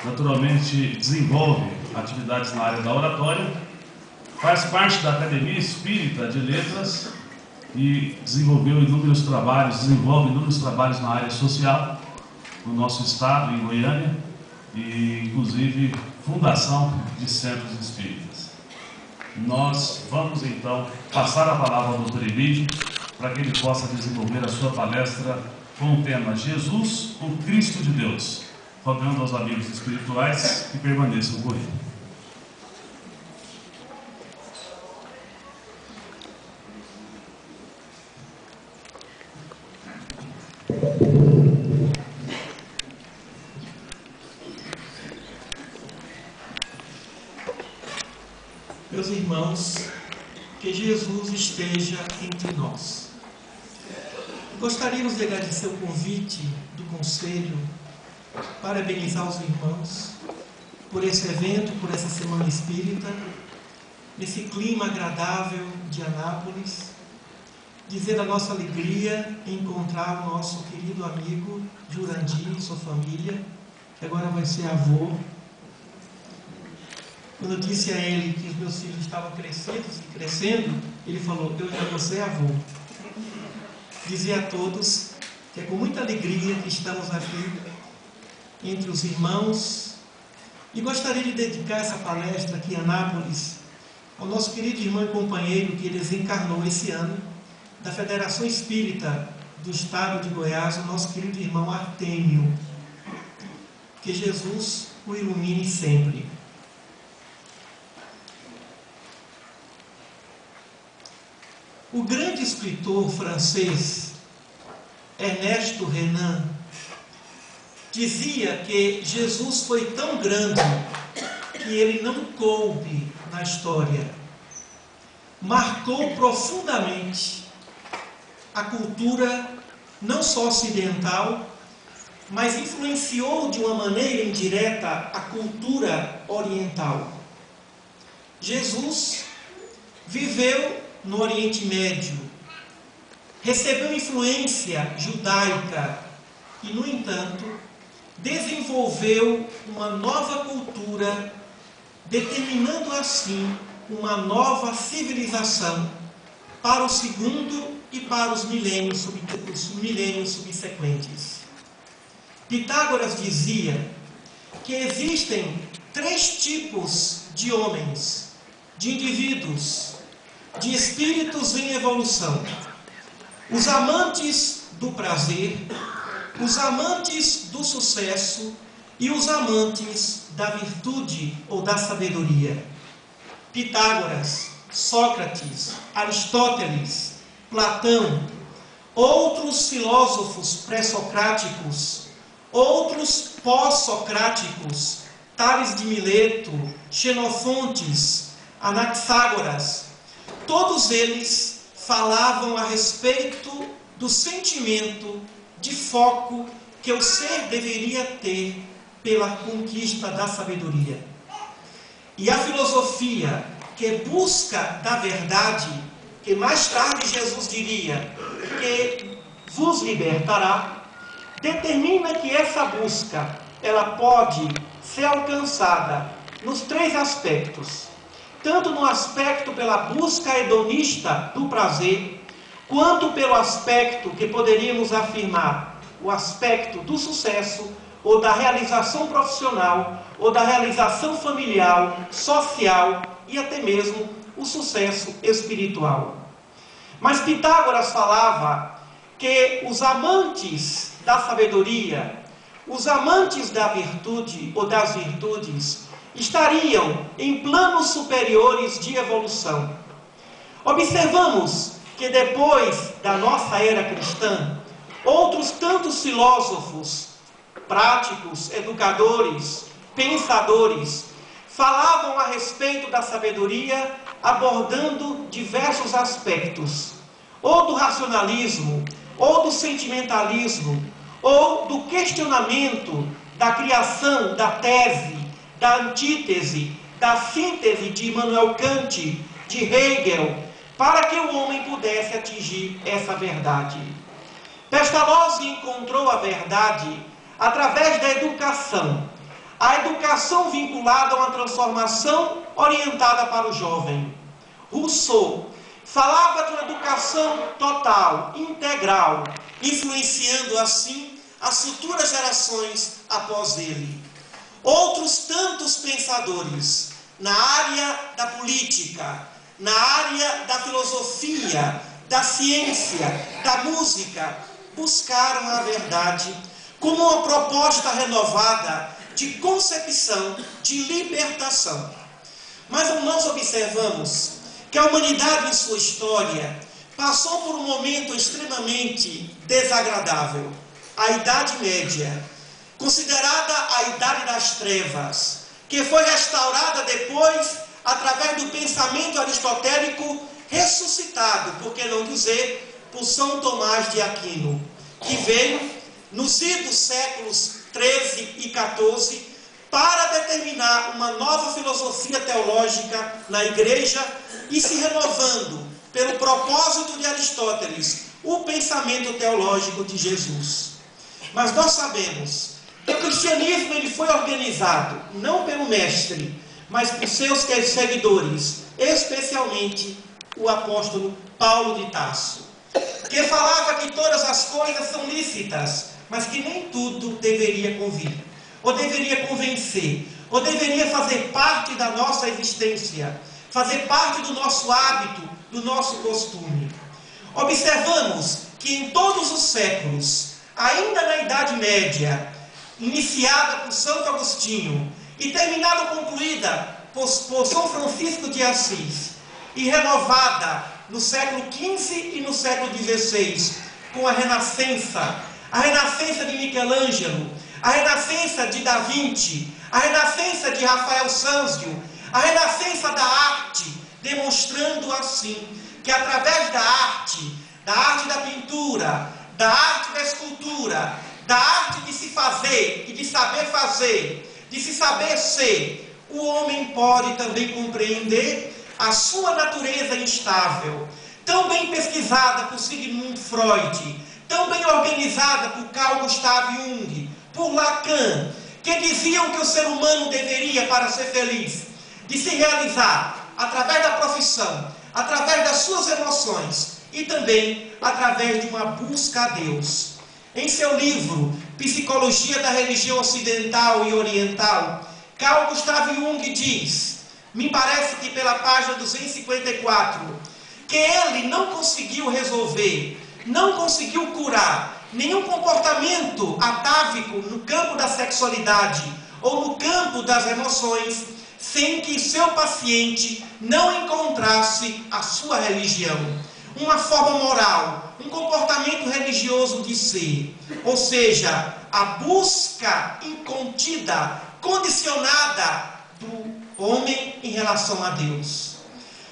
naturalmente desenvolve atividades na área da oratória, faz parte da Academia Espírita de Letras e desenvolve inúmeros trabalhos na área social no nosso estado, em Goiânia, e inclusive fundação de centros espíritas. Nós vamos então passar a palavra ao Dr. Emílio para que ele possa desenvolver a sua palestra com o tema Jesus, o Cristo de Deus, rogando aos amigos espirituais que permaneçam com ele. Meus irmãos, que Jesus esteja entre nós. Gostaríamos de agradecer o convite do Conselho, parabenizar os irmãos por esse evento, por essa Semana Espírita, nesse clima agradável de Anápolis, dizer a nossa alegria em encontrar o nosso querido amigo Jurandir e sua família, que agora vai ser avô. Quando eu disse a ele que os meus filhos estavam crescendo, ele falou: eu já vou ser avô. Dizer a todos que é com muita alegria que estamos aqui entre os irmãos, e gostaria de dedicar essa palestra aqui em Anápolis ao nosso querido irmão e companheiro que desencarnou esse ano, da Federação Espírita do Estado de Goiás, o nosso querido irmão Artêmio. Que Jesus o ilumine sempre. O grande escritor francês Ernesto Renan dizia que Jesus foi tão grande que ele não coube na história. Marcou profundamente a cultura não só ocidental, mas influenciou de uma maneira indireta a cultura oriental. Jesus viveu no Oriente Médio, recebeu influência judaica e, no entanto, desenvolveu uma nova cultura, determinando assim uma nova civilização para o segundo e para os milênios subsequentes. Pitágoras dizia que existem 3 tipos de homens, de indivíduos, de espíritos em evolução: os amantes do prazer, os amantes do sucesso e os amantes da virtude ou da sabedoria. Pitágoras, Sócrates, Aristóteles, Platão, outros filósofos pré-socráticos, outros pós-socráticos, Tales de Mileto, Xenofontes, Anaxágoras, todos eles falavam a respeito do sentimento de foco que o ser deveria ter pela conquista da sabedoria. E a filosofia que busca da verdade, que mais tarde Jesus diria que vos libertará, determina que essa busca ela pode ser alcançada nos 3 aspectos: tanto no aspecto pela busca hedonista do prazer, quanto pelo aspecto que poderíamos afirmar, o aspecto do sucesso, ou da realização profissional, ou da realização familiar, social e até mesmo o sucesso espiritual. Mas Pitágoras falava que os amantes da sabedoria, os amantes da virtude ou das virtudes, estariam em planos superiores de evolução. Observamos que depois da nossa era cristã, outros tantos filósofos, práticos, educadores, pensadores, falavam a respeito da sabedoria, abordando diversos aspectos, ou do racionalismo, ou do sentimentalismo, ou do questionamento da criação, da tese, da antítese, da síntese de Immanuel Kant, de Hegel, para que o homem pudesse atingir essa verdade. Pestalozzi encontrou a verdade através da educação, a educação vinculada a uma transformação orientada para o jovem. Rousseau falava de uma educação total, integral, influenciando assim as futuras gerações após ele. Outros tantos pensadores na área da política, na área da filosofia, da ciência, da música, buscaram a verdade como uma proposta renovada de concepção, de libertação. Mas nós observamos que a humanidade em sua história passou por um momento extremamente desagradável. A Idade Média, considerada a Idade das Trevas, que foi restaurada depois através do pensamento aristotélico ressuscitado, por que não dizer, por São Tomás de Aquino, que veio nos idos séculos 13 e 14 para determinar uma nova filosofia teológica na igreja e se renovando pelo propósito de Aristóteles, o pensamento teológico de Jesus. Mas nós sabemos que o cristianismo ele foi organizado não pelo mestre, mas por seus seguidores, especialmente o apóstolo Paulo de Tarso, que falava que todas as coisas são lícitas, mas que nem tudo deveria convir, ou deveria convencer, ou deveria fazer parte da nossa existência, fazer parte do nosso hábito, do nosso costume. Observamos que em todos os séculos, ainda na Idade Média, iniciada por Santo Agostinho e terminada, concluída por São Francisco de Assis, e renovada no século XV e no século XVI, com a Renascença de Michelangelo, a Renascença de Da Vinci, a Renascença de Rafael Sanzio, a Renascença da arte, demonstrando assim que através da arte da pintura, da arte da escultura, da arte de se fazer e de saber fazer, de se saber ser, o homem pode também compreender a sua natureza instável, tão bem pesquisada por Sigmund Freud, tão bem organizada por Carl Gustav Jung, por Lacan, que diziam que o ser humano deveria, para ser feliz, de se realizar através da profissão, através das suas emoções e também através de uma busca a Deus. Em seu livro Psicologia da Religião Ocidental e Oriental, Carl Gustav Jung diz, me parece que pela página 254, que ele não conseguiu resolver, não conseguiu curar nenhum comportamento atávico no campo da sexualidade ou no campo das emoções, sem que seu paciente não encontrasse a sua religião, uma forma moral, um comportamento religioso de ser, ou seja, a busca incontida, condicionada do homem em relação a Deus,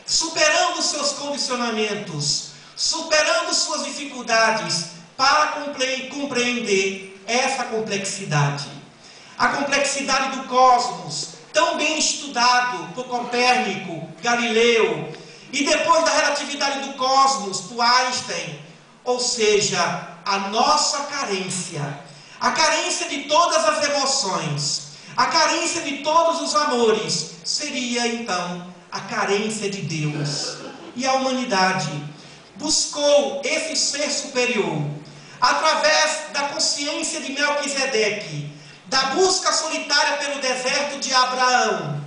superando seus condicionamentos, superando suas dificuldades para compreender essa complexidade. A complexidade do cosmos, tão bem estudado por Copérnico, Galileu, e depois da relatividade do cosmos por Einstein, ou seja, a nossa carência, a carência de todas as emoções, a carência de todos os amores, seria então a carência de Deus. E a humanidade buscou esse ser superior através da consciência de Melquisedeque, da busca solitária pelo deserto de Abraão,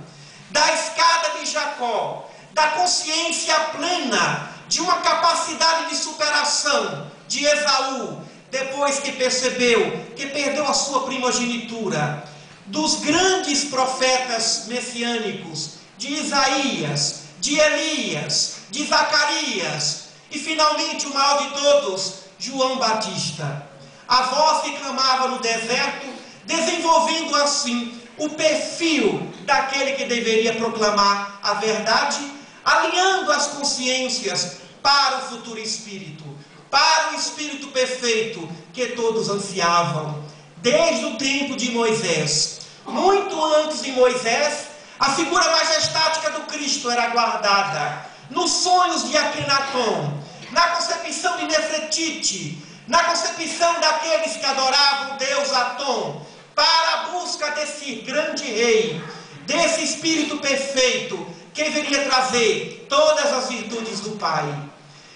da escada de Jacó, da consciência plena de uma capacidade de superação de Esaú, depois que percebeu que perdeu a sua primogenitura, dos grandes profetas messiânicos, de Isaías, de Elias, de Zacarias, e finalmente o maior de todos, João Batista. A voz que clamava no deserto, desenvolvendo assim o perfil daquele que deveria proclamar a verdade, alinhando as consciências para o futuro Espírito, para o Espírito perfeito que todos ansiavam. Desde o tempo de Moisés, muito antes de Moisés, a figura majestática do Cristo era guardada nos sonhos de Akhenaton, na concepção de Nefertiti, na concepção daqueles que adoravam o Deus Atom, para a busca desse grande rei, desse Espírito perfeito, que viria trazer todas as virtudes do Pai.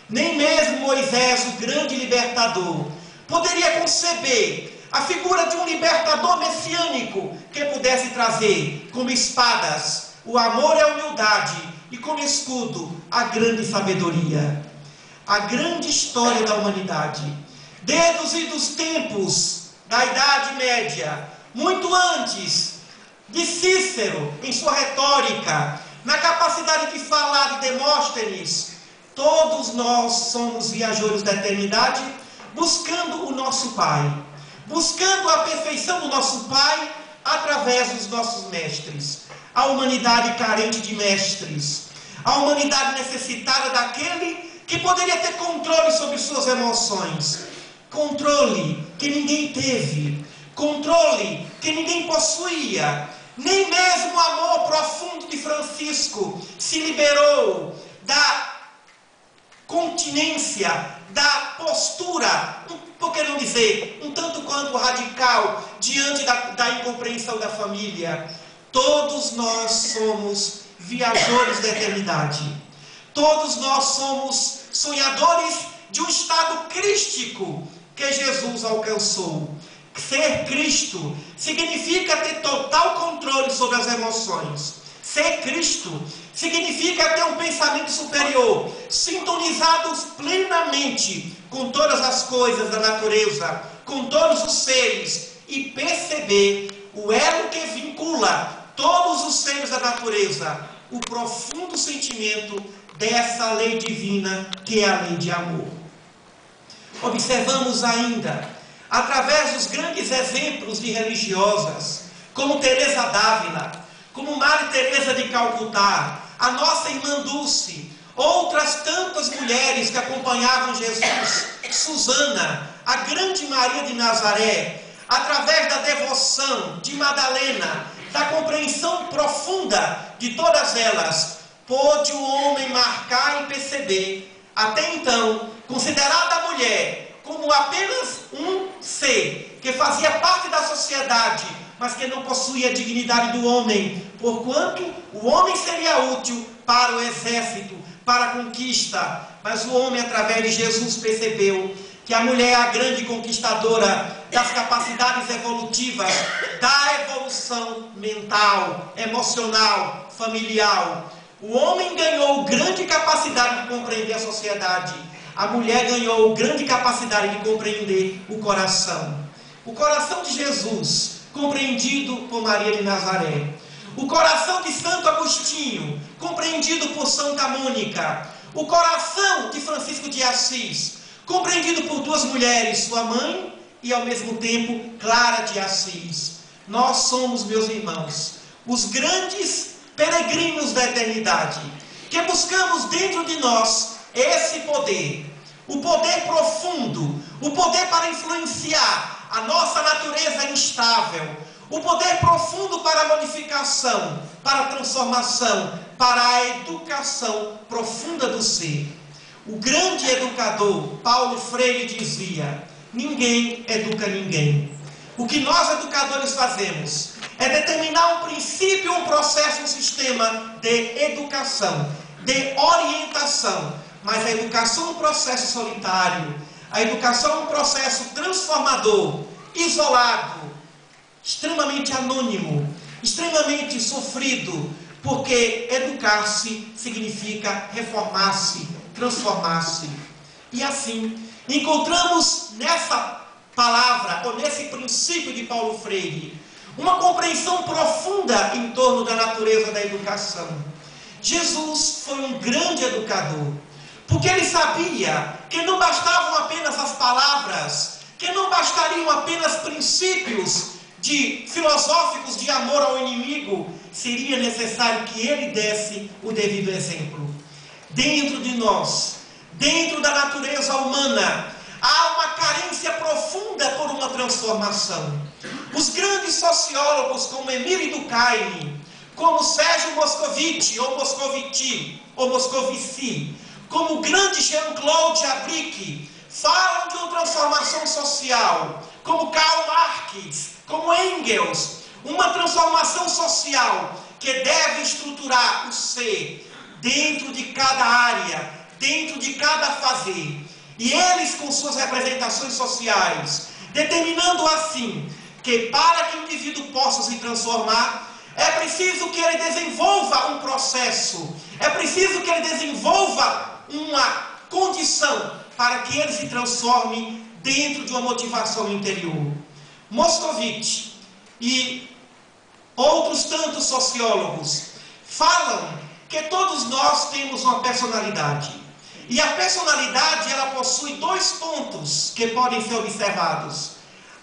Nem mesmo Moisés, o grande libertador, poderia conceber a figura de um libertador messiânico que pudesse trazer como espadas o amor e a humildade e como escudo a grande sabedoria. A grande história da humanidade, desde os tempos da Idade Média, muito antes de Cícero, em sua retórica, na capacidade de falar de Demóstenes, todos nós somos viajores da eternidade, buscando o nosso Pai, buscando a perfeição do nosso Pai através dos nossos mestres. A humanidade carente de mestres, a humanidade necessitada daquele que poderia ter controle sobre suas emoções, controle que ninguém teve, controle que ninguém possuía. Nem mesmo o amor profundo de Francisco se liberou da continência, da postura, por que não dizer, um tanto quanto radical, diante da incompreensão da família. Todos nós somos viajores da eternidade. Todos nós somos sonhadores de um estado crístico que Jesus alcançou. Ser Cristo significa ter total controle sobre as emoções. Ser Cristo significa ter um pensamento superior, sintonizados plenamente com todas as coisas da natureza, com todos os seres, e perceber o elo que vincula todos os seres da natureza, o profundo sentimento dessa lei divina que é a lei de amor. Observamos ainda, através dos grandes exemplos de religiosas, como Teresa d'Ávila, como Maria Teresa de Calcutá, a nossa irmã Dulce, outras tantas mulheres que acompanhavam Jesus, Susana, a grande Maria de Nazaré, através da devoção de Madalena, da compreensão profunda de todas elas, pôde o homem marcar e perceber, até então, considerada a mulher como apenas um ser que fazia parte da sociedade, mas que não possuía a dignidade do homem, porquanto o homem seria útil para o exército, para a conquista. Mas o homem, através de Jesus, percebeu que a mulher é a grande conquistadora das capacidades evolutivas, da evolução mental, emocional, familiar. O homem ganhou grande capacidade de compreender a sociedade. A mulher ganhou grande capacidade de compreender o coração. O coração de Jesus, compreendido por Maria de Nazaré. O coração de Santo Agostinho, compreendido por Santa Mônica. O coração de Francisco de Assis, compreendido por duas mulheres, sua mãe e ao mesmo tempo Clara de Assis. Nós somos, meus irmãos, os grandes peregrinos da eternidade, que buscamos dentro de nós esse poder, o poder profundo, o poder para influenciar a nossa natureza instável, o poder profundo para a modificação, para a transformação, para a educação profunda do ser. O grande educador, Paulo Freire, dizia: ninguém educa ninguém. O que nós educadores fazemos é determinar um princípio, um processo, um sistema de educação, de orientação. Mas a educação é um processo solitário, a educação é um processo transformador, isolado, extremamente anônimo, extremamente sofrido, porque educar-se significa reformar-se, transformar-se. E assim, encontramos nessa palavra, ou nesse princípio de Paulo Freire, uma compreensão profunda em torno da natureza da educação. Jesus foi um grande educador, porque ele sabia que não bastavam apenas as palavras, que não bastariam apenas princípios filosóficos de amor ao inimigo, seria necessário que ele desse o devido exemplo. Dentro de nós, dentro da natureza humana, há uma carência profunda por uma transformação. Os grandes sociólogos como Emile Durkheim, como Sérgio Moscovici, ou Moscovici, ou Moscovici, como o grande Jean-Claude Abric, falam de uma transformação social, como Karl Marx, como Engels, uma transformação social que deve estruturar o ser dentro de cada área, dentro de cada fazer. E eles com suas representações sociais, determinando assim que para que o indivíduo possa se transformar, é preciso que ele desenvolva um processo, é preciso que ele desenvolva uma condição para que ele se transforme dentro de uma motivação interior. Moscovitch e outros tantos sociólogos falam que todos nós temos uma personalidade. E a personalidade, ela possui dois pontos que podem ser observados: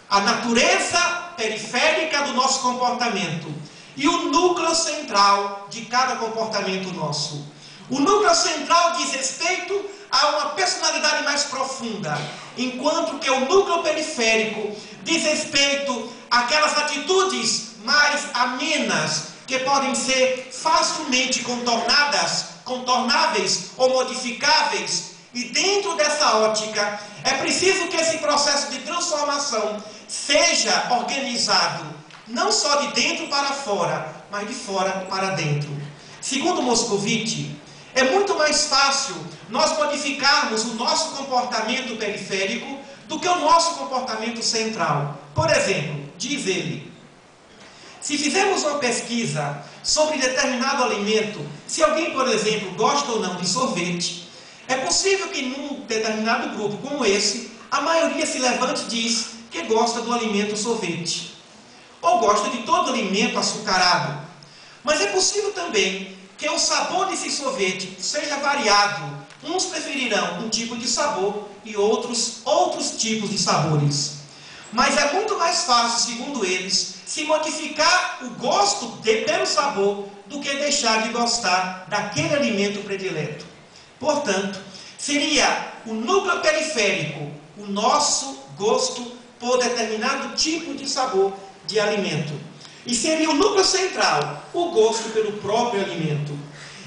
a natureza periférica do nosso comportamento e o núcleo central de cada comportamento nosso. O núcleo central diz respeito a uma personalidade mais profunda, enquanto que o núcleo periférico diz respeito àquelas atitudes mais amenas que podem ser facilmente contornáveis ou modificáveis. E dentro dessa ótica, é preciso que esse processo de transformação seja organizado, não só de dentro para fora, mas de fora para dentro. Segundo Moscovitch, é muito mais fácil nós modificarmos o nosso comportamento periférico do que o nosso comportamento central. Por exemplo, diz ele, se fizermos uma pesquisa sobre determinado alimento, se alguém, por exemplo, gosta ou não de sorvete, é possível que num determinado grupo como esse, a maioria se levante e diz que gosta do alimento sorvete, ou gosta de todo alimento açucarado. Mas é possível também que o sabor desse sorvete seja variado. Uns preferirão um tipo de sabor e outros tipos de sabores. Mas é muito mais fácil, segundo eles, se modificar o gosto pelo sabor do que deixar de gostar daquele alimento predileto. Portanto, seria o núcleo periférico, o nosso gosto por determinado tipo de sabor de alimento. E seria o núcleo central, o gosto pelo próprio alimento.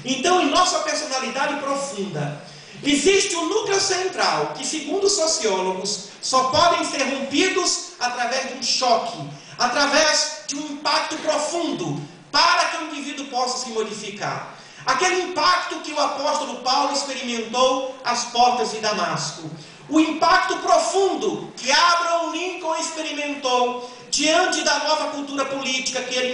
Então, em nossa personalidade profunda, existe um núcleo central que, segundo os sociólogos, só podem ser rompidos através de um choque, através de um impacto profundo, para que o indivíduo possa se modificar. Aquele impacto que o apóstolo Paulo experimentou às portas de Damasco. O impacto profundo que Abraham Lincoln experimentou diante da nova cultura política que ele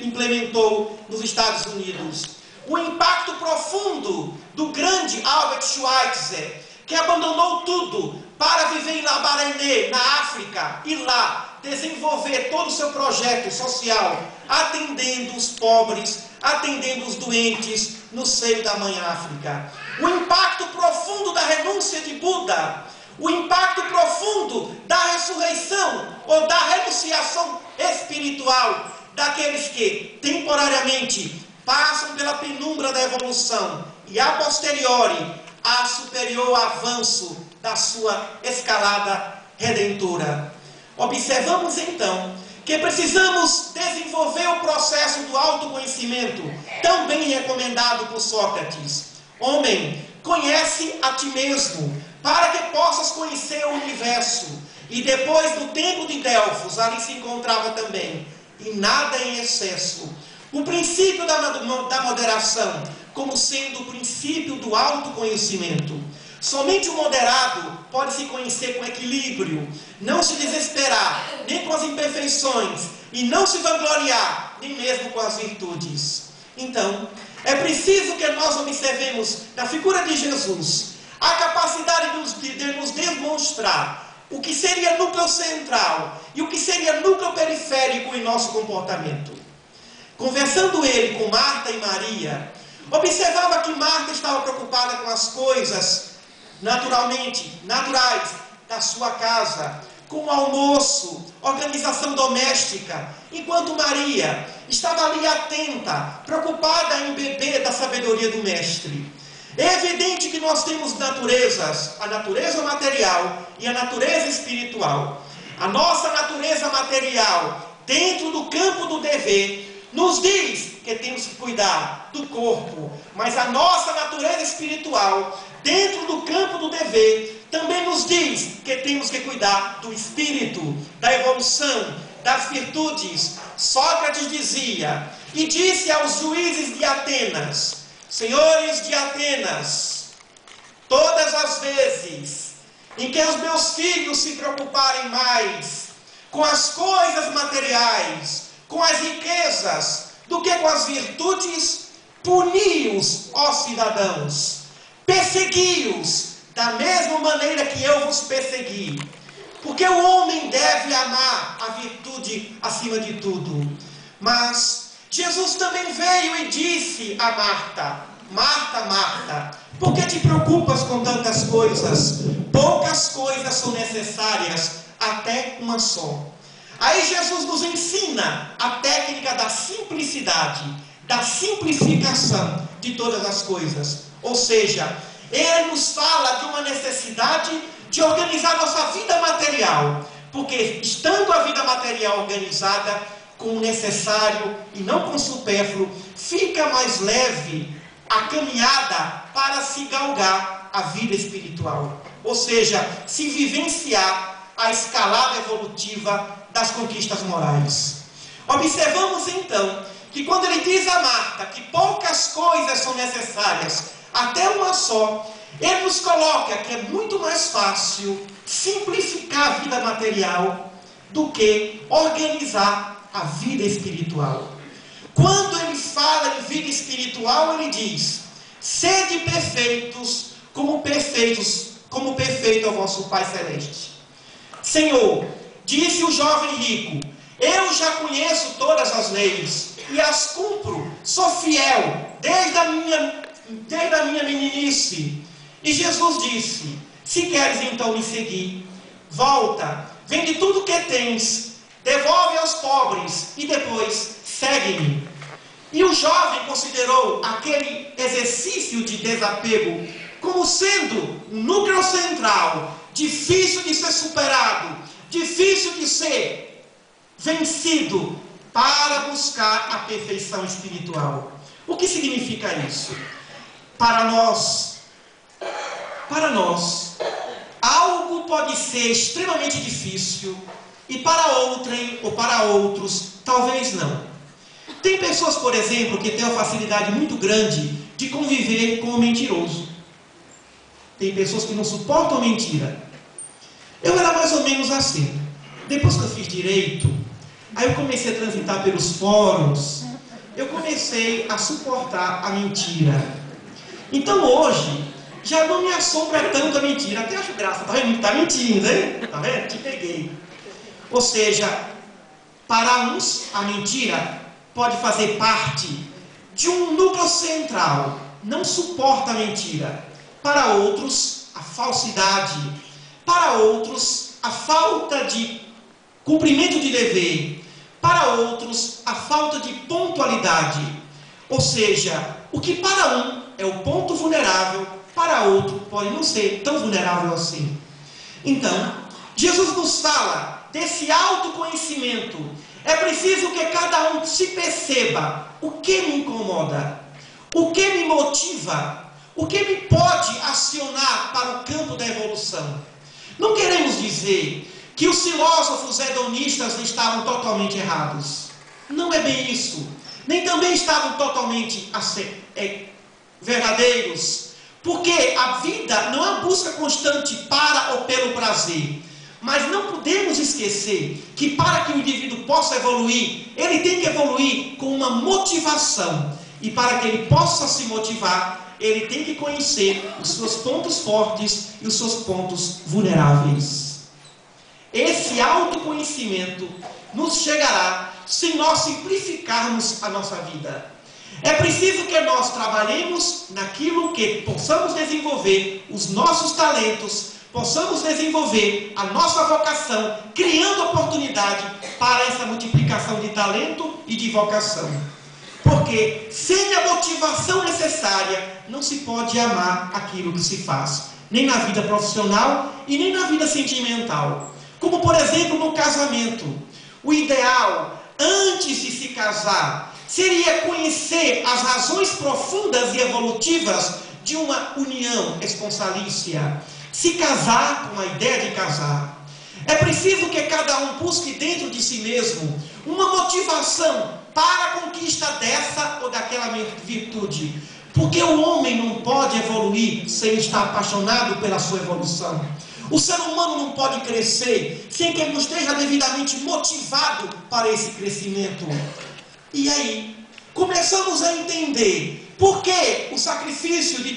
implementou nos Estados Unidos. O impacto profundo do grande Albert Schweitzer, que abandonou tudo para viver em Lambaréné, na África, e lá desenvolver todo o seu projeto social, atendendo os pobres, atendendo os doentes no seio da mãe África. O impacto profundo da renúncia de Buda, o impacto profundo da ressurreição ou da renunciação espiritual daqueles que temporariamente passam pela penumbra da evolução e a posteriori a superior avanço da sua escalada redentora. Observamos então que precisamos desenvolver o processo do autoconhecimento, tão bem recomendado por Sócrates. Homem, conhece a ti mesmo, para que possas conhecer o universo. E depois do templo de Delfos, ali se encontrava também, e nada em excesso. O princípio da moderação, como sendo o princípio do autoconhecimento. Somente o moderado pode se conhecer com equilíbrio, não se desesperar, nem com as imperfeições, e não se vangloriar, nem mesmo com as virtudes. Então, é preciso que nós observemos na figura de Jesus a capacidade de nos demonstrar o que seria núcleo central e o que seria núcleo periférico em nosso comportamento. Conversando ele com Marta e Maria, observava que Marta estava preocupada com as coisas naturais da sua casa, com o almoço, organização doméstica, enquanto Maria estava ali atenta, preocupada em beber da sabedoria do Mestre. É evidente que nós temos naturezas, a natureza material e a natureza espiritual. A nossa natureza material, dentro do campo do dever, nos diz que temos que cuidar do corpo, mas a nossa natureza espiritual, dentro do campo do dever, também nos diz que temos que cuidar do espírito, da evolução, das virtudes, Sócrates dizia, e disse aos juízes de Atenas: senhores de Atenas, todas as vezes em que os meus filhos se preocuparem mais com as coisas materiais, com as riquezas, do que com as virtudes, puni-os, ó cidadãos, persegui-os da mesma maneira que eu vos persegui. Porque o homem deve amar a virtude acima de tudo. Mas Jesus também veio e disse a Marta: Marta, Marta, por que te preocupas com tantas coisas? Poucas coisas são necessárias, até uma só. Aí Jesus nos ensina a técnica da simplicidade, da simplificação de todas as coisas. Ou seja, Ele nos fala de uma necessidade de organizar nossa vida material, porque estando a vida material organizada com o necessário e não com o supérfluo, fica mais leve a caminhada para se galgar a vida espiritual, ou seja, se vivenciar a escalada evolutiva das conquistas morais. Observamos então que quando ele diz a Marta que poucas coisas são necessárias, até uma só, ele nos coloca que é muito mais fácil simplificar a vida material do que organizar a vida espiritual. Quando ele fala em vida espiritual, ele diz: sede perfeitos, como perfeito é o vosso Pai Celeste. Senhor, disse o jovem rico, eu já conheço todas as leis e as cumpro, sou fiel desde a minha meninice. E Jesus disse: se queres então me seguir, volta, vende tudo que tens, devolve aos pobres e depois segue-me. E o jovem considerou aquele exercício de desapego como sendo um núcleo central, difícil de ser superado, difícil de ser vencido para buscar a perfeição espiritual. O que significa isso? Para nós, algo pode ser extremamente difícil e para outrem ou para outros, talvez não. Tem pessoas, por exemplo, que têm uma facilidade muito grande de conviver com o mentiroso. Tem pessoas que não suportam mentira. Eu era mais ou menos assim. Depois que eu fiz direito, aí eu comecei a transitar pelos fóruns, eu comecei a suportar a mentira. Então hoje, já não me assombra tanto a mentira. Até acho graça, tá vendo? Tá mentindo, hein? Tá vendo? Te peguei. Ou seja, para uns, a mentira pode fazer parte de um núcleo central. Não suporta a mentira. Para outros, a falsidade. Para outros, a falta de cumprimento de dever. Para outros, a falta de pontualidade. Ou seja, o que para um é o ponto vulnerável, para outro pode não ser tão vulnerável assim. Então, Jesus nos fala desse autoconhecimento. É preciso que cada um se perceba o que me incomoda, o que me motiva, o que me pode acionar para o campo da evolução. Não queremos dizer que os filósofos hedonistas estavam totalmente errados. Não é bem isso. Nem também estavam totalmente verdadeiros. Porque a vida não é uma busca constante para ou pelo prazer. Mas não podemos esquecer que para que o indivíduo possa evoluir, ele tem que evoluir com uma motivação. E para que ele possa se motivar, ele tem que conhecer os seus pontos fortes e os seus pontos vulneráveis. Esse autoconhecimento nos chegará se nós simplificarmos a nossa vida. É preciso que nós trabalhemos naquilo que possamos desenvolver os nossos talentos, possamos desenvolver a nossa vocação, criando oportunidade para essa multiplicação de talento e de vocação. Porque sem a motivação necessária, não se pode amar aquilo que se faz, nem na vida profissional e nem na vida sentimental. Como, por exemplo, no casamento. O ideal, antes de se casar, seria conhecer as razões profundas e evolutivas de uma união esponsalícia. Se casar com a ideia de casar. É preciso que cada um busque dentro de si mesmo uma motivação para a conquista dessa ou daquela virtude. Porque o homem não pode evoluir sem estar apaixonado pela sua evolução. O ser humano não pode crescer sem que ele não esteja devidamente motivado para esse crescimento. E aí, começamos a entender por que os sacrifícios de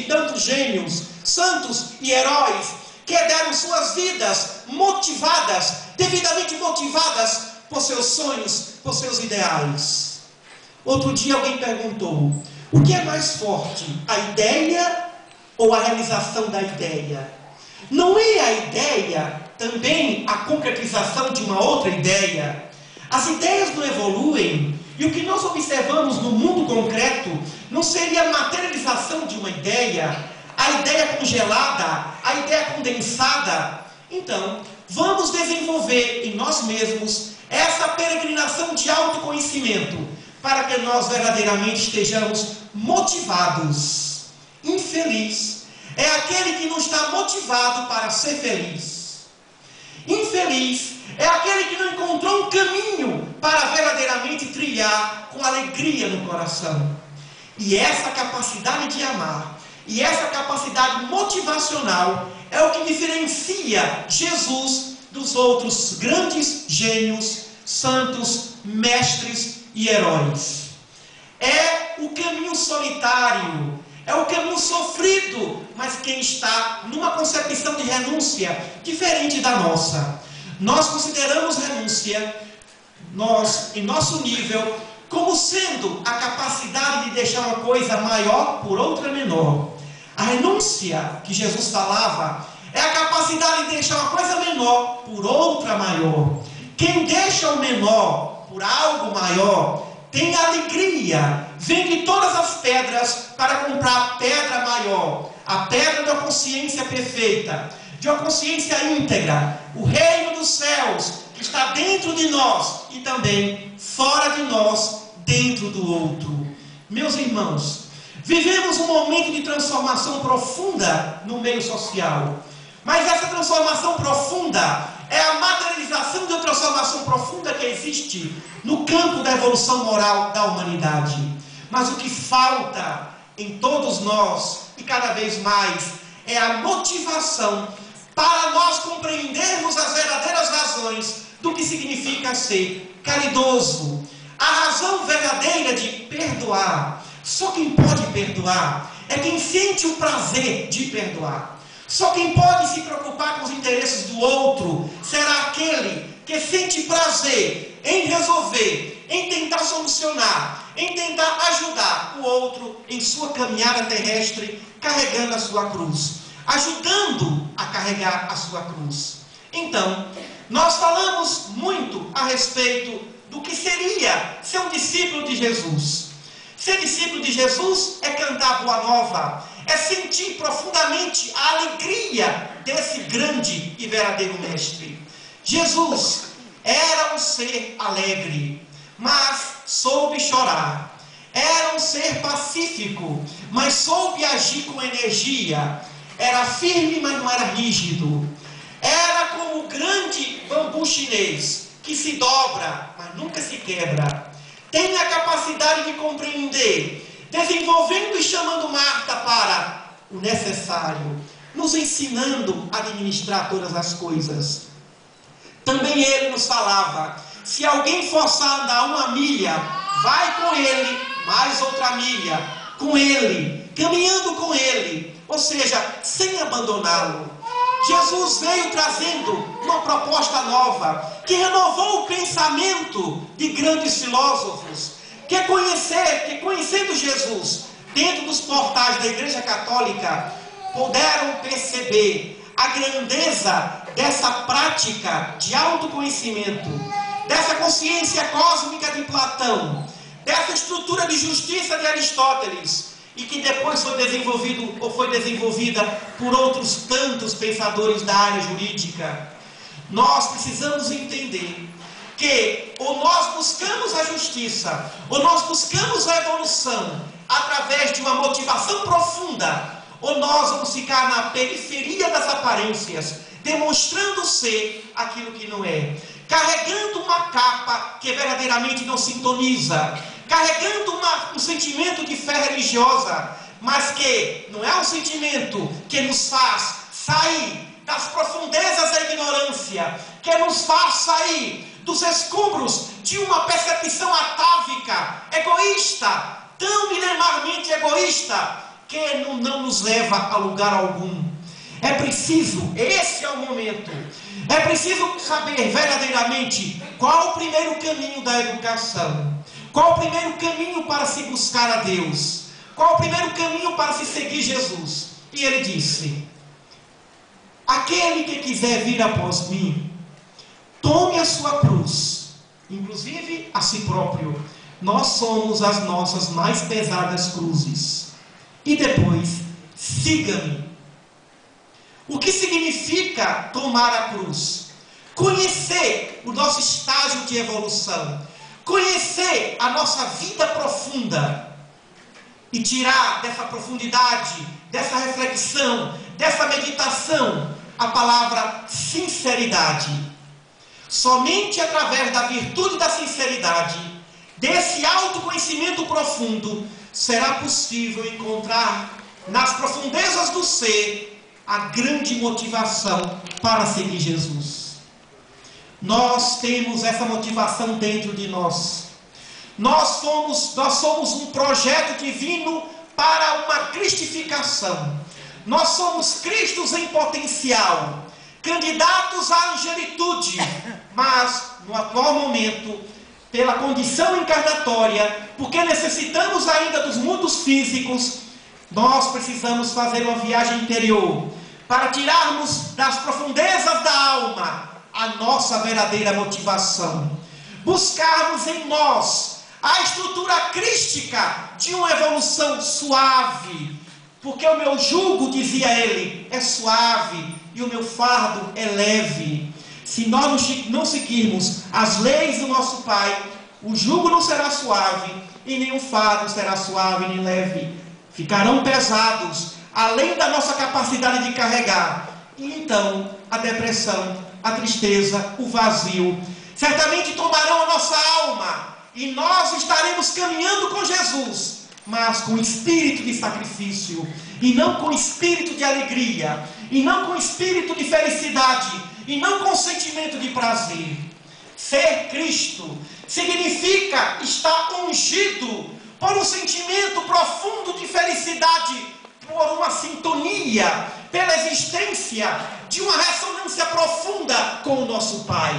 tantos gênios, santos e heróis que deram suas vidas motivadas, devidamente motivadas por seus sonhos, por seus ideais. Outro dia alguém perguntou: o que é mais forte, a ideia ou a realização da ideia? Não é a ideia também a concretização de uma outra ideia? As ideias não evoluem, e o que nós observamos no mundo concreto não seria a materialização de uma ideia, a ideia congelada, a ideia condensada. Então, vamos desenvolver em nós mesmos essa peregrinação de autoconhecimento, para que nós verdadeiramente estejamos motivados. Infeliz é aquele que não está motivado para ser feliz. Infeliz é aquele que não encontrou um caminho para verdadeiramente trilhar com alegria no coração. E essa capacidade de amar, e essa capacidade motivacional é o que diferencia Jesus dos outros grandes gênios, santos, mestres e heróis. É o caminho solitário, é o caminho sofrido, mas quem está numa concepção de renúncia diferente da nossa. Nós consideramos renúncia, em nosso nível, como sendo a capacidade de deixar uma coisa maior por outra menor. A renúncia que Jesus falava é a capacidade de deixar uma coisa menor por outra maior. Quem deixa o menor por algo maior tem alegria, vende todas as pedras para comprar a pedra maior, a pedra da consciência perfeita, de uma consciência íntegra, o reino dos céus que está dentro de nós e também fora de nós, dentro do outro. Meus irmãos, vivemos um momento de transformação profunda no meio social, mas essa transformação profunda é a materialização de uma transformação profunda que existe no campo da evolução moral da humanidade. Mas o que falta em todos nós, e cada vez mais, é a motivação para nós compreendermos as verdadeiras razões do que significa ser caridoso. A razão verdadeira de perdoar. Só quem pode perdoar é quem sente o prazer de perdoar. Só quem pode se preocupar com os interesses do outro será aquele que sente prazer em resolver, em tentar solucionar, em tentar ajudar o outro em sua caminhada terrestre, carregando a sua cruz, ajudando a carregar a sua cruz. Então, nós falamos muito a respeito do que seria ser um discípulo de Jesus. Ser discípulo de Jesus é cantar boa nova, é sentir profundamente a alegria desse grande e verdadeiro mestre. Jesus era um ser alegre, mas soube chorar. Era um ser pacífico, mas soube agir com energia. Era firme, mas não era rígido. Era como o grande bambu chinês, que se dobra, mas nunca se quebra. Tem a capacidade de compreender, desenvolvendo e chamando Marta para o necessário, nos ensinando a administrar todas as coisas. Também ele nos falava: se alguém forçar a andar 1 milha, vai com ele mais outra milha, com ele, caminhando com ele, ou seja, sem abandoná-lo. Jesus veio trazendo uma proposta nova, que renovou o pensamento de grandes filósofos, que conhecendo Jesus dentro dos portais da Igreja Católica, puderam perceber a grandeza dessa prática de autoconhecimento, dessa consciência cósmica de Platão, dessa estrutura de justiça de Aristóteles, e que depois foi desenvolvida por outros tantos pensadores da área jurídica. Nós precisamos entender que ou nós buscamos a justiça, ou nós buscamos a evolução através de uma motivação profunda, ou nós vamos ficar na periferia das aparências, demonstrando ser aquilo que não é, carregando uma capa que verdadeiramente não sintoniza, carregando um sentimento de fé religiosa, mas que não é um sentimento que nos faz sair das profundezas da ignorância, que nos faz sair dos escombros de uma percepção atávica, egoísta, tão milenarmente egoísta, que não nos leva a lugar algum. É preciso, esse é o momento, é preciso saber verdadeiramente qual o primeiro caminho da educação, qual o primeiro caminho para se buscar a Deus, qual o primeiro caminho para se seguir Jesus. E ele disse: aquele que quiser vir após mim, tome a sua cruz, inclusive a si próprio. Nós somos as nossas mais pesadas cruzes. E depois, siga-me. O que significa tomar a cruz? Conhecer o nosso estágio de evolução, conhecer a nossa vida profunda e tirar dessa profundidade, dessa reflexão, dessa meditação, a palavra sinceridade. Somente através da virtude da sinceridade, desse autoconhecimento profundo, será possível encontrar nas profundezas do ser a grande motivação para seguir Jesus. Nós temos essa motivação dentro de nós. Nós somos um projeto divino para uma cristificação. Nós somos Cristos em potencial, candidatos à angelitude, mas no atual momento, pela condição encarnatória, porque necessitamos ainda dos mundos físicos, nós precisamos fazer uma viagem interior para tirarmos das profundezas da alma a nossa verdadeira motivação, buscarmos em nós a estrutura crística de uma evolução suave, porque o meu jugo, dizia ele, é suave e o meu fardo é leve. Se nós não seguirmos as leis do nosso Pai, o jugo não será suave e nem o fardo será suave nem leve. Ficarão pesados, além da nossa capacidade de carregar. E então a depressão, a tristeza, o vazio certamente tomarão a nossa alma e nós estaremos caminhando com Jesus, mas com espírito de sacrifício e não com espírito de alegria e não com espírito de felicidade e não com sentimento de prazer. Ser Cristo significa estar ungido por um sentimento profundo de felicidade, por uma sintonia, pela existência de uma ressonância profunda com o nosso Pai.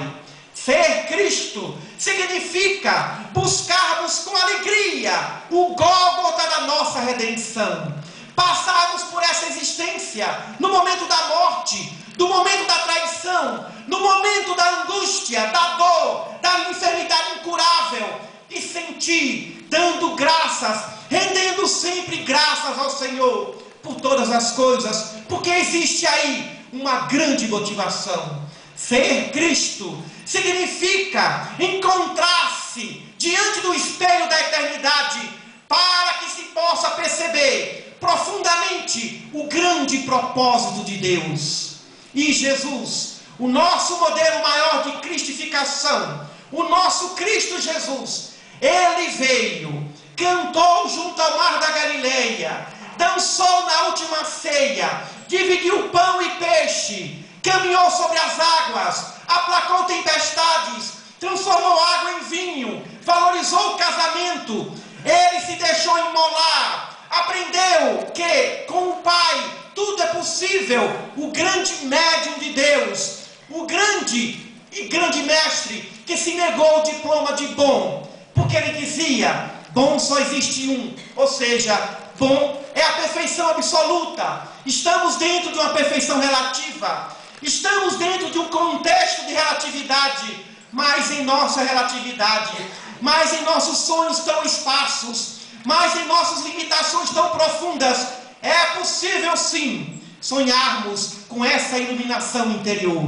Ser Cristo significa buscarmos com alegria o Gólgota da nossa redenção, passarmos por essa existência no momento da morte, no momento da traição, no momento da angústia, da dor, da enfermidade incurável, e sentir, dando graças, rendendo sempre graças ao Senhor por todas as coisas, porque existe aí uma grande motivação. Ser Cristo significa encontrar-se diante do espelho da eternidade, para que se possa perceber profundamente o grande propósito de Deus. E Jesus, o nosso modelo maior de cristificação, o nosso Cristo Jesus, ele veio, cantou junto ao mar da Galileia, dançou na última ceia, dividiu pão e peixe, caminhou sobre as águas, aplacou tempestades, transformou água em vinho, valorizou o casamento, ele se deixou imolar, aprendeu que com o Pai tudo é possível. O grande médium de Deus, o grande mestre que se negou o diploma de bom, porque ele dizia: bom só existe um, ou seja, bom é a perfeição absoluta. Estamos dentro de uma perfeição relativa, estamos dentro de um contexto de relatividade, mas em nossa relatividade, mas em nossos sonhos tão esparsos, mas em nossas limitações tão profundas, é possível sim sonharmos com essa iluminação interior.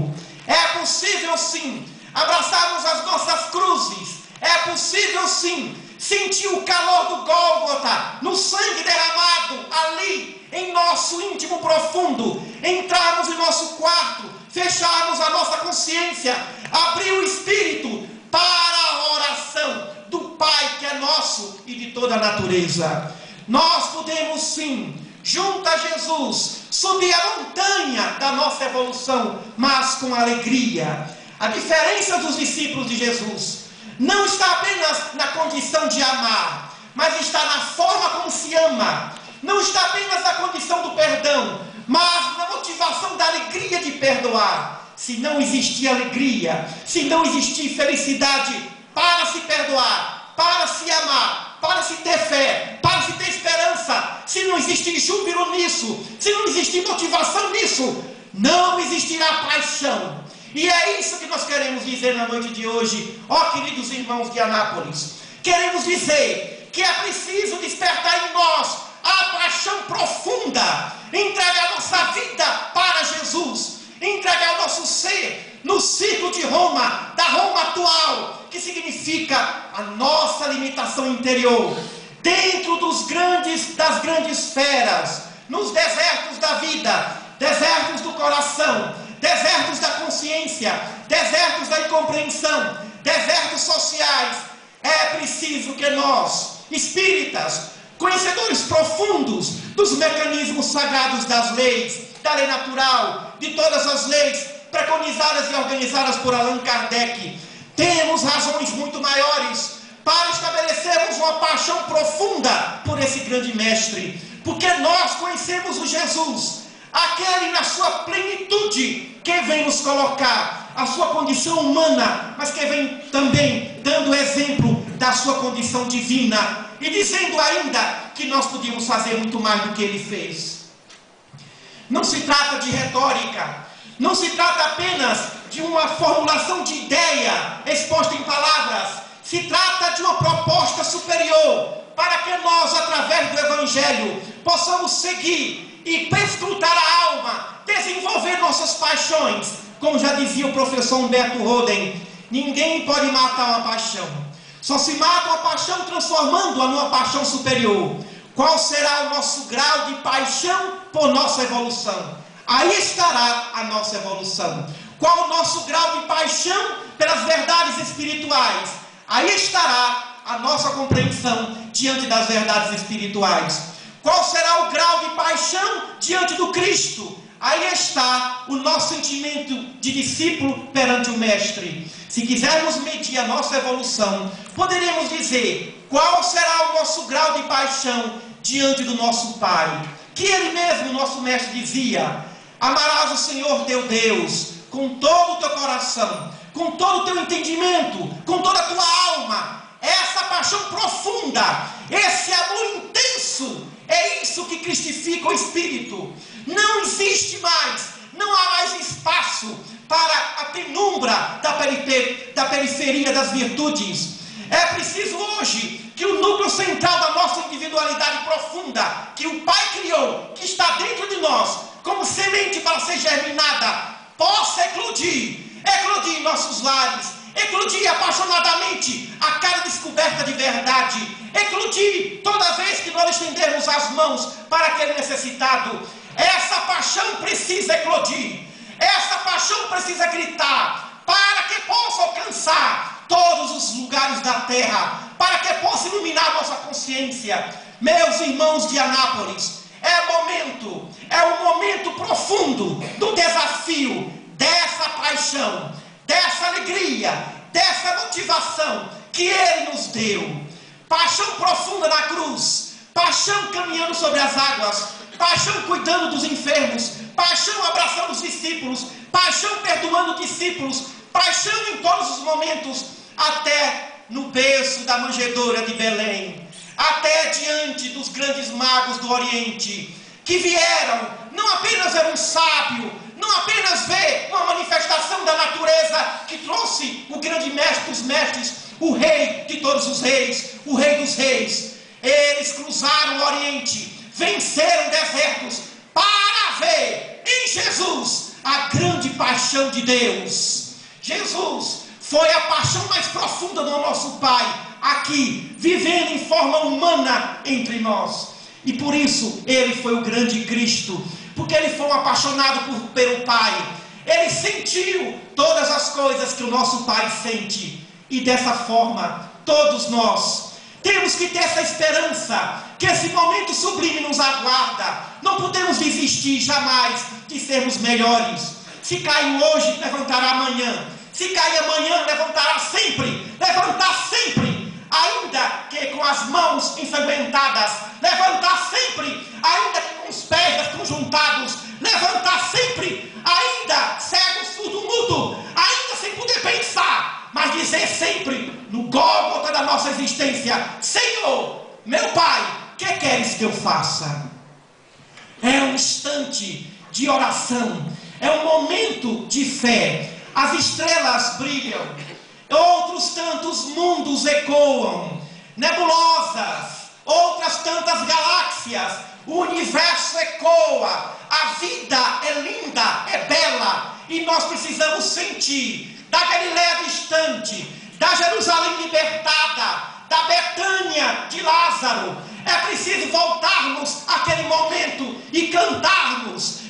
É possível sim abraçarmos as nossas cruzes. É possível sim sentir o calor do Gólgota, no sangue derramado ali em nosso íntimo profundo, entrarmos em nosso quarto, fecharmos a nossa consciência, abrir o Espírito para a oração do Pai que é nosso e de toda a natureza. Nós podemos sim, junto a Jesus, subir a montanha da nossa evolução, mas com alegria. A diferença dos discípulos de Jesus não está apenas na condição de amar, mas está na forma como se ama. Não está apenas na condição do perdão, mas na motivação da alegria de perdoar. Se não existir alegria, se não existir felicidade para se perdoar, para se amar, para se ter fé, para se ter esperança, se não existir júbilo nisso, se não existir motivação nisso, não existirá paixão. E é isso que nós queremos dizer na noite de hoje, ó queridos irmãos de Anápolis. Queremos dizer que é preciso despertar em nós a paixão profunda, entregar nossa vida para Jesus, entregar o nosso ser no ciclo de Roma, da Roma atual, que significa a nossa limitação interior, dentro das grandes feras, nos desertos da vida, desertos do coração, desertos da consciência, desertos da incompreensão, desertos sociais. É preciso que nós, espíritas, conhecedores profundos dos mecanismos sagrados das leis, da lei natural, de todas as leis preconizadas e organizadas por Allan Kardec, temos razões muito maiores para estabelecermos uma paixão profunda por esse grande mestre, porque nós conhecemos o Jesus, aquele na sua plenitude, que vem nos colocar a sua condição humana, mas que vem também dando exemplo da sua condição divina, e dizendo ainda que nós podíamos fazer muito mais do que ele fez. Não se trata de retórica, não se trata apenas de uma formulação de ideia exposta em palavras, se trata de uma proposta superior, para que nós, através do Evangelho, possamos seguir e perscrutar a alma, desenvolver nossas paixões. Como já dizia o professor Humberto Roden, ninguém pode matar uma paixão, só se mata uma paixão transformando-a numa paixão superior. Qual será o nosso grau de paixão por nossa evolução? Aí estará a nossa evolução. Qual o nosso grau de paixão pelas verdades espirituais? Aí estará a nossa compreensão diante das verdades espirituais. Qual será o grau de paixão diante do Cristo? Aí está o nosso sentimento de discípulo perante o Mestre. Se quisermos medir a nossa evolução, poderemos dizer qual será o nosso grau de paixão diante do nosso Pai. Que Ele mesmo, nosso Mestre, dizia: amarás o Senhor teu Deus com todo o teu coração, com todo o teu entendimento, com toda a tua alma. Essa paixão profunda, esse amor intenso, é isso que cristifica o Espírito. Não existe mais, não há mais espaço para a penumbra da periferia das virtudes. É preciso hoje que o núcleo central da nossa individualidade profunda, que o Pai criou, que está dentro de nós, como semente para ser germinada, possa eclodir em nossos lares, eclodir apaixonadamente a cada descoberta de verdade, eclodir toda vez que nós estendermos as mãos para aquele necessitado. Essa paixão precisa eclodir, essa paixão precisa gritar, para que possa alcançar todos os lugares da terra, para que possa iluminar nossa consciência. Meus irmãos de Anápolis, é um momento profundo do desafio dessa paixão, dessa alegria, dessa motivação que Ele nos deu. Paixão profunda na cruz, paixão caminhando sobre as águas, paixão cuidando dos enfermos, paixão abraçando os discípulos, paixão perdoando discípulos, paixão em todos os momentos, até no berço da manjedoura de Belém, até diante dos grandes magos do Oriente, que vieram não apenas ver um sábio, não apenas ver uma manifestação da natureza que trouxe o grande mestre dos mestres, o rei de todos os reis, o rei dos reis. Eles cruzaram o Oriente, venceram desertos para ver em Jesus a grande paixão de Deus. Jesus Foi a paixão mais profunda do nosso Pai, aqui, vivendo em forma humana entre nós. E por isso, Ele foi o grande Cristo, porque Ele foi um apaixonado pelo Pai. Ele sentiu todas as coisas que o nosso Pai sente. E dessa forma, todos nós temos que ter essa esperança, que esse momento sublime nos aguarda. Não podemos desistir jamais de sermos melhores. Se caiu hoje, levantará amanhã. Se cair amanhã, levantará sempre. Levantar sempre, ainda que com as mãos ensanguentadas. Levantar sempre, ainda que com os pés desconjuntados. Levantar sempre, ainda cego, surdo, mudo, ainda sem poder pensar, mas dizer sempre, no Gólgota da nossa existência: Senhor, meu Pai, que queres que eu faça? É um instante de oração, é um momento de fé. As estrelas brilham, outros tantos mundos ecoam, nebulosas, outras tantas galáxias, o universo ecoa, a vida é linda, é bela, e nós precisamos sentir da Galileia distante, da Jerusalém libertada, da Betânia de Lázaro. É preciso voltarmos àquele momento e cantarmos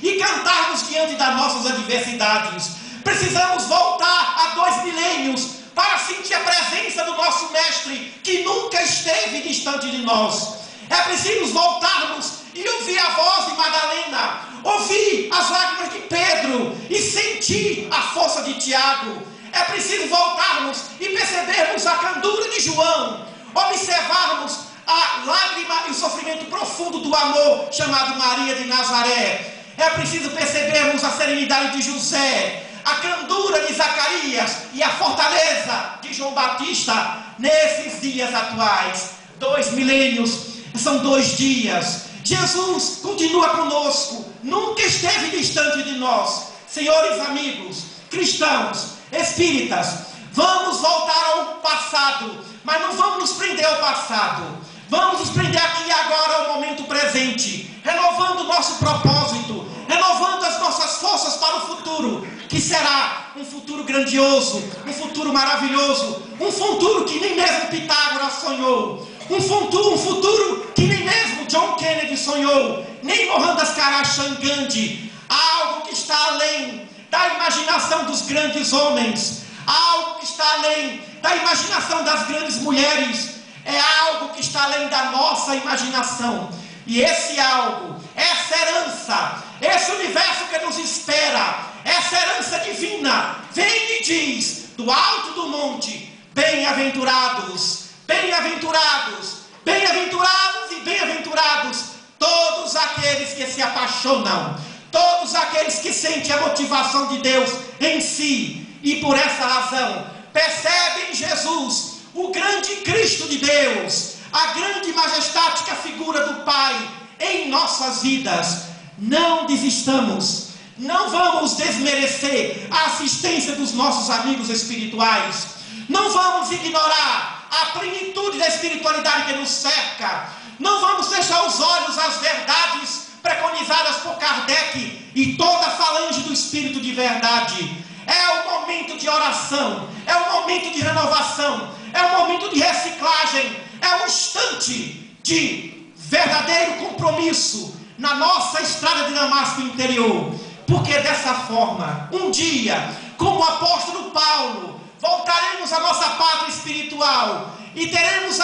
diante das nossas adversidades. Precisamos voltar a 2 milênios para sentir a presença do nosso Mestre, que nunca esteve distante de nós. É preciso voltarmos e ouvir a voz de Madalena, ouvir as lágrimas de Pedro e sentir a força de Tiago. É preciso voltarmos e percebermos a candura de João, observarmos a lágrima e o sofrimento profundo do amor chamado Maria de Nazaré. É preciso percebermos a serenidade de José, a candura de Zacarias e a fortaleza de João Batista nesses dias atuais. 2 milênios são 2 dias. Jesus continua conosco, nunca esteve distante de nós. Senhores amigos, cristãos, espíritas, vamos voltar ao passado, mas não vamos nos prender ao passado. Vamos nos prender aqui e agora ao momento presente, renovando o nosso propósito, renovando as nossas forças para o futuro, que será um futuro grandioso, um futuro maravilhoso, um futuro que nem mesmo Pitágoras sonhou, um futuro que nem mesmo John Kennedy sonhou, nem Mohandas Karachand Gandhi. Algo que está além da imaginação dos grandes homens, algo que está além da imaginação das grandes mulheres, é algo que está além da nossa imaginação. E esse algo, essa herança, esse universo que nos espera, essa herança divina, vem e diz do alto do monte: bem-aventurados, bem-aventurados, bem-aventurados e bem-aventurados todos aqueles que se apaixonam, todos aqueles que sentem a motivação de Deus em si, e por essa razão percebem em Jesus o grande Cristo de Deus, a grande e majestática figura do Pai em nossas vidas. Não desistamos, não vamos desmerecer a assistência dos nossos amigos espirituais, não vamos ignorar a plenitude da espiritualidade que nos cerca, não vamos fechar os olhos às verdades preconizadas por Kardec e toda a falange do Espírito de verdade. É o momento de oração, é o momento de renovação, é o momento de reciclagem, é um instante de verdadeiro compromisso na nossa estrada de Damasco interior, porque dessa forma, um dia, como o apóstolo Paulo, voltaremos à nossa pátria espiritual e teremos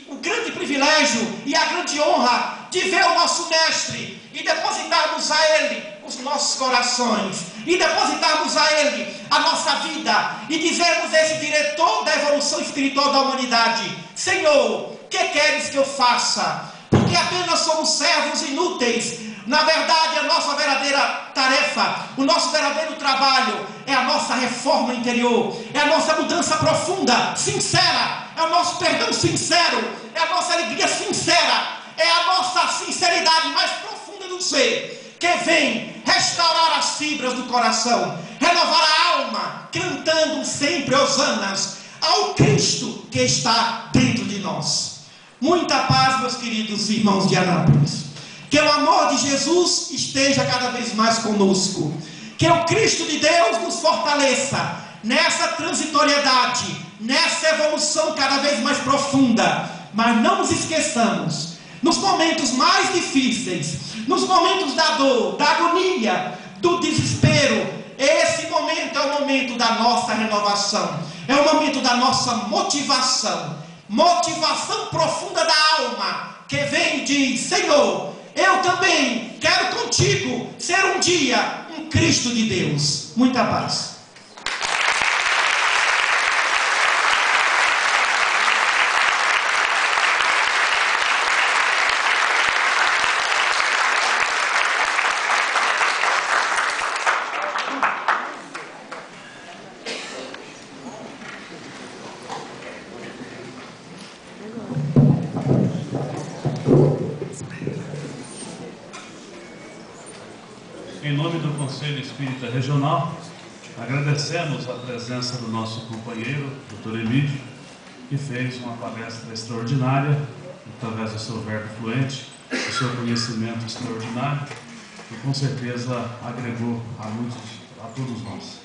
o grande privilégio e a grande honra de ver o nosso Mestre e depositarmos a Ele os nossos corações, e depositarmos a Ele a nossa vida, e dizermos a esse diretor da evolução espiritual da humanidade: Senhor, que queres que eu faça? Porque apenas somos servos inúteis. Na verdade, a nossa verdadeira tarefa, o nosso verdadeiro trabalho é a nossa reforma interior, é a nossa mudança profunda, sincera, é o nosso perdão sincero, é a nossa alegria sincera, é a nossa sinceridade mais profunda do ser, que vem restaurar as fibras do coração, renovar a alma, cantando sempre hosanas ao Cristo que está dentro de nós. Muita paz, meus queridos irmãos de Anápolis. Que o amor de Jesus esteja cada vez mais conosco. Que o Cristo de Deus nos fortaleça nessa transitoriedade, nessa evolução cada vez mais profunda. Mas não nos esqueçamos, nos momentos mais difíceis, nos momentos da dor, da agonia, do desespero, esse momento é o momento da nossa renovação, é o momento da nossa motivação profunda da alma, que vem e diz: Senhor, eu também quero contigo ser um dia um Cristo de Deus. Muita paz. Em nome do Conselho Espírita Regional, agradecemos a presença do nosso companheiro, Dr. Emílio, que fez uma palestra extraordinária, através do seu verbo fluente, do seu conhecimento extraordinário, e com certeza agregou a todos nós.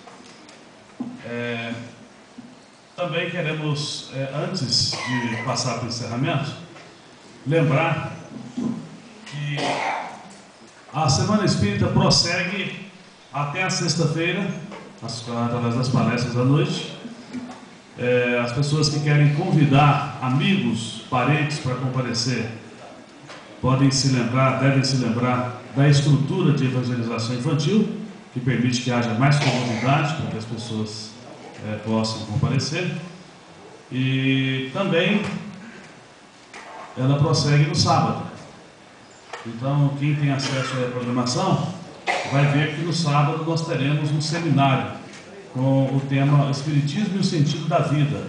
Também queremos, antes de passar para o encerramento, lembrar que a Semana Espírita prossegue até a sexta-feira, através das palestras à noite. As pessoas que querem convidar amigos, parentes para comparecer, devem se lembrar da estrutura de evangelização infantil, que permite que haja mais comodidade para que as pessoas possam comparecer. E também ela prossegue no sábado. Então, quem tem acesso à programação vai ver que no sábado nós teremos um seminário com o tema Espiritismo e o Sentido da Vida,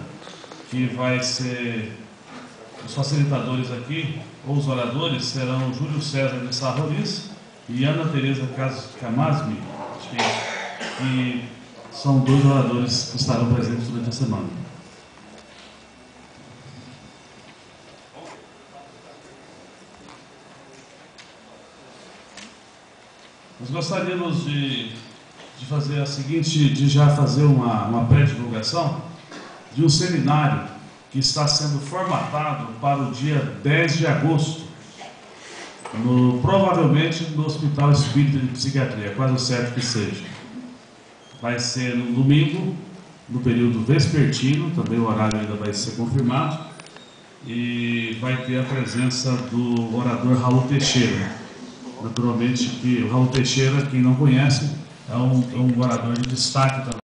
que vai ser, os facilitadores aqui, ou os oradores, serão Júlio César de Sá Roriz e Ana Tereza Camasmi, que são dois oradores que estarão presentes durante a semana. Nós gostaríamos de fazer a seguinte, de já fazer uma pré-divulgação de um seminário que está sendo formatado para o dia 10 de agosto, provavelmente no Hospital Espírita de Psiquiatria, quase certo que seja. Vai ser no domingo, no período vespertino, também o horário ainda vai ser confirmado, e vai ter a presença do orador Raul Teixeira. Naturalmente que o Raul Teixeira, quem não conhece, é um orador de destaque também.